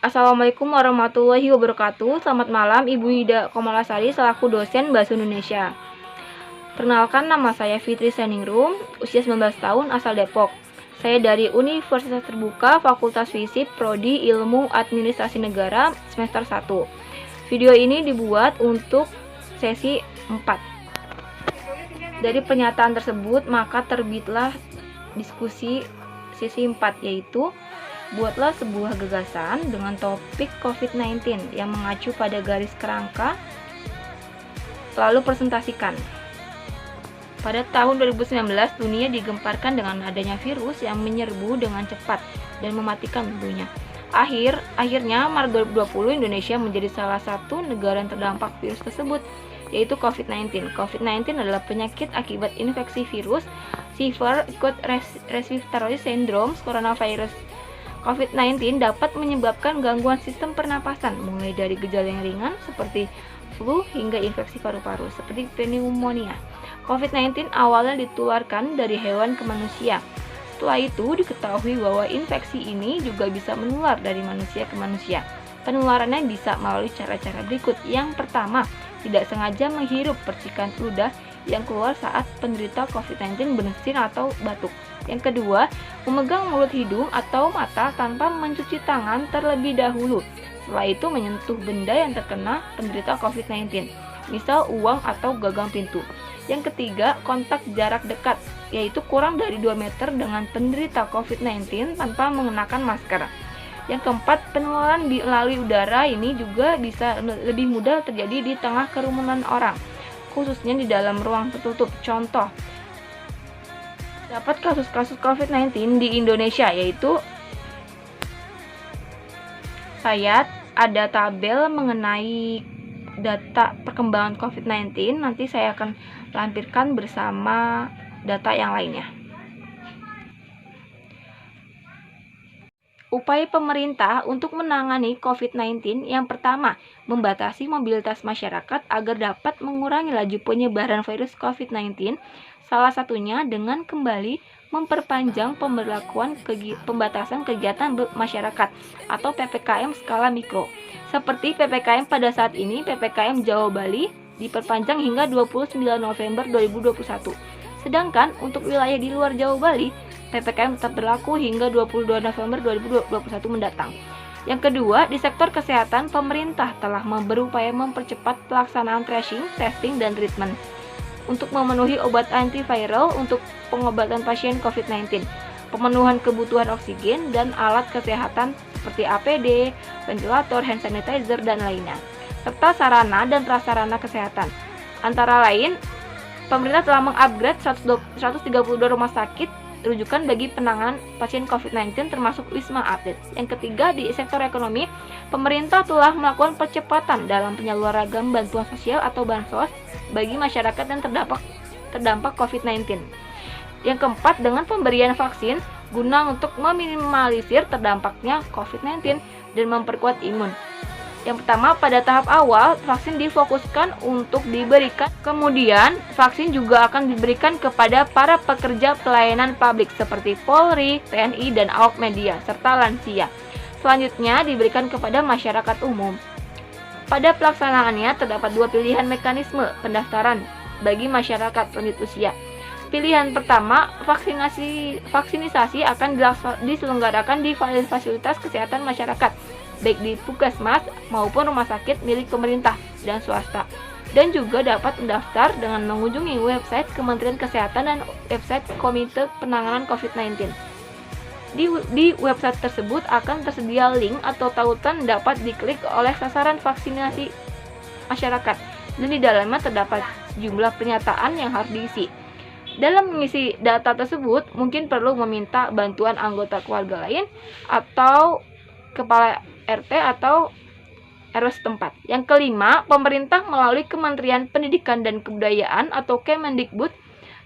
Assalamualaikum warahmatullahi wabarakatuh. Selamat malam Ibu Ida Komalasari selaku dosen Bahasa Indonesia. Perkenalkan, nama saya Fitri Seningrum, usia 19 tahun, asal Depok. Saya dari Universitas Terbuka Fakultas Fisip Prodi Ilmu Administrasi Negara semester 1. Video ini dibuat untuk sesi 4. Dari pernyataan tersebut maka terbitlah diskusi sesi 4, yaitu buatlah sebuah gagasan dengan topik COVID-19 yang mengacu pada garis kerangka, lalu presentasikan. Pada tahun 2019, dunia digemparkan dengan adanya virus yang menyerbu dengan cepat dan mematikan dunia. Akhirnya, Maret 2020, Indonesia menjadi salah satu negara yang terdampak virus tersebut, yaitu COVID-19. COVID-19 adalah penyakit akibat infeksi virus Severe Acute Respiratory Syndrome coronavirus. COVID-19 dapat menyebabkan gangguan sistem pernapasan, mulai dari gejala yang ringan seperti flu hingga infeksi paru-paru seperti pneumonia. COVID-19 awalnya ditularkan dari hewan ke manusia. Setelah itu diketahui bahwa infeksi ini juga bisa menular dari manusia ke manusia. Penularannya bisa melalui cara-cara berikut. Yang pertama, tidak sengaja menghirup percikan ludah yang keluar saat penderita COVID-19 bersin atau batuk. Yang kedua, memegang mulut, hidung, atau mata tanpa mencuci tangan terlebih dahulu. Setelah itu menyentuh benda yang terkena penderita COVID-19, misal uang atau gagang pintu. Yang ketiga, kontak jarak dekat, yaitu kurang dari 2 meter dengan penderita COVID-19 tanpa mengenakan masker. Yang keempat, penularan melalui udara ini juga bisa lebih mudah terjadi di tengah kerumunan orang, khususnya di dalam ruang tertutup. Contoh, dapat kasus-kasus COVID-19 di Indonesia, yaitu saya ada tabel mengenai data perkembangan COVID-19. Nanti saya akan lampirkan bersama data yang lainnya. Upaya pemerintah untuk menangani COVID-19 yang pertama, membatasi mobilitas masyarakat agar dapat mengurangi laju penyebaran virus COVID-19, salah satunya dengan kembali memperpanjang pemberlakuan pembatasan kegiatan masyarakat atau PPKM skala mikro. Seperti PPKM pada saat ini, PPKM Jawa Bali diperpanjang hingga 29 November 2021. Sedangkan untuk wilayah di luar Jawa Bali, PPKM tetap berlaku hingga 22 November 2021 mendatang. Yang kedua, di sektor kesehatan, pemerintah telah berupaya mempercepat pelaksanaan tracing, testing, dan treatment untuk memenuhi obat antiviral untuk pengobatan pasien COVID-19, pemenuhan kebutuhan oksigen dan alat kesehatan seperti APD, ventilator, hand sanitizer, dan lainnya, serta sarana dan prasarana kesehatan. Antara lain, pemerintah telah mengupgrade 132 rumah sakit rujukan bagi penanganan pasien COVID-19 termasuk Wisma Atlet. Yang ketiga, di sektor ekonomi, pemerintah telah melakukan percepatan dalam penyaluran bantuan sosial atau bansos bagi masyarakat yang terdampak COVID-19. Yang keempat, dengan pemberian vaksin guna untuk meminimalisir terdampaknya COVID-19 dan memperkuat imun. Yang pertama, pada tahap awal, vaksin difokuskan untuk diberikan. Kemudian, vaksin juga akan diberikan kepada para pekerja pelayanan publik seperti Polri, TNI, dan awak media, serta lansia. Selanjutnya, diberikan kepada masyarakat umum. Pada pelaksanaannya, terdapat 2 pilihan mekanisme pendaftaran bagi masyarakat lanjut usia. Pilihan pertama, vaksinisasi akan diselenggarakan di fasilitas kesehatan masyarakat, baik di puskesmas maupun rumah sakit milik pemerintah dan swasta, dan juga dapat mendaftar dengan mengunjungi website Kementerian Kesehatan dan website Komite Penanganan COVID-19. Di website tersebut akan tersedia link atau tautan dapat diklik oleh sasaran vaksinasi masyarakat, dan di dalamnya terdapat sejumlah pernyataan yang harus diisi. Dalam mengisi data tersebut, mungkin perlu meminta bantuan anggota keluarga lain atau kepala RT atau RW setempat. Yang kelima, pemerintah melalui Kementerian Pendidikan dan Kebudayaan atau Kemendikbud,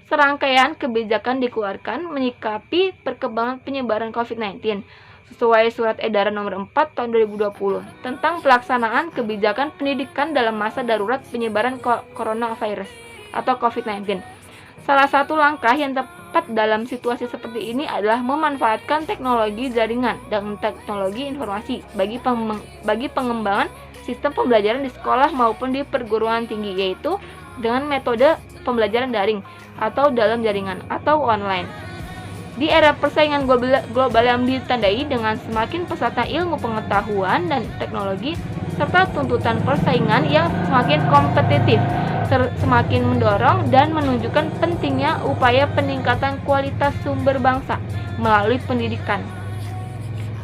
serangkaian kebijakan dikeluarkan menyikapi perkembangan penyebaran COVID-19 sesuai Surat Edaran Nomor 4 Tahun 2020 tentang pelaksanaan kebijakan pendidikan dalam masa darurat penyebaran coronavirus atau COVID-19. Salah satu langkah yang tepat dalam situasi seperti ini adalah memanfaatkan teknologi jaringan dan teknologi informasi bagi pengembangan sistem pembelajaran di sekolah maupun di perguruan tinggi, yaitu dengan metode pembelajaran daring atau dalam jaringan atau online. Di era persaingan global yang ditandai dengan semakin pesatnya ilmu pengetahuan dan teknologi serta tuntutan persaingan yang semakin kompetitif, semakin mendorong dan menunjukkan pentingnya upaya peningkatan kualitas sumber bangsa melalui pendidikan.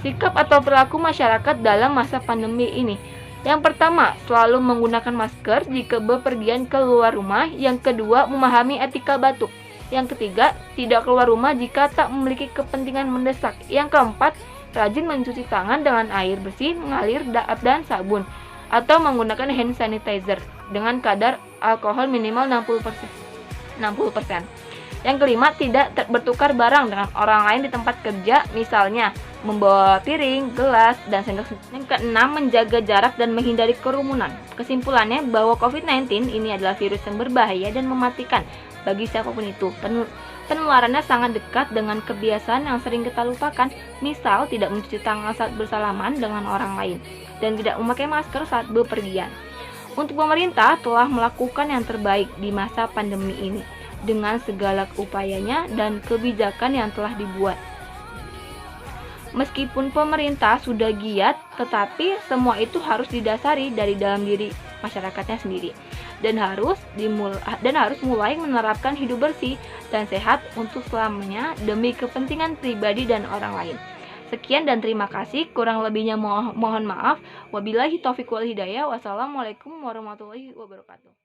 Sikap atau perilaku masyarakat dalam masa pandemi ini. Yang pertama, selalu menggunakan masker jika bepergian keluar rumah. Yang kedua, memahami etika batuk. Yang ketiga, tidak keluar rumah jika tak memiliki kepentingan mendesak. Yang keempat, rajin mencuci tangan dengan air bersih, mengalir, dan sabun, atau menggunakan hand sanitizer dengan kadar alkohol minimal 60%. Yang kelima, tidak bertukar barang dengan orang lain di tempat kerja, misalnya membawa piring, gelas, dan sendok. Yang keenam, menjaga jarak dan menghindari kerumunan. Kesimpulannya bahwa COVID-19 ini adalah virus yang berbahaya dan mematikan bagi siapapun itu. Penularannya sangat dekat dengan kebiasaan yang sering kita lupakan, misal tidak mencuci tangan saat bersalaman dengan orang lain dan tidak memakai masker saat bepergian. Untuk pemerintah telah melakukan yang terbaik di masa pandemi ini dengan segala upayanya dan kebijakan yang telah dibuat. Meskipun pemerintah sudah giat, tetapi semua itu harus didasari dari dalam diri masyarakatnya sendiri dan harus mulai menerapkan hidup bersih dan sehat untuk selamanya demi kepentingan pribadi dan orang lain. Sekian dan terima kasih. Kurang lebihnya mohon maaf. Wabillahi taufiq wal hidayah. Wassalamualaikum warahmatullahi wabarakatuh.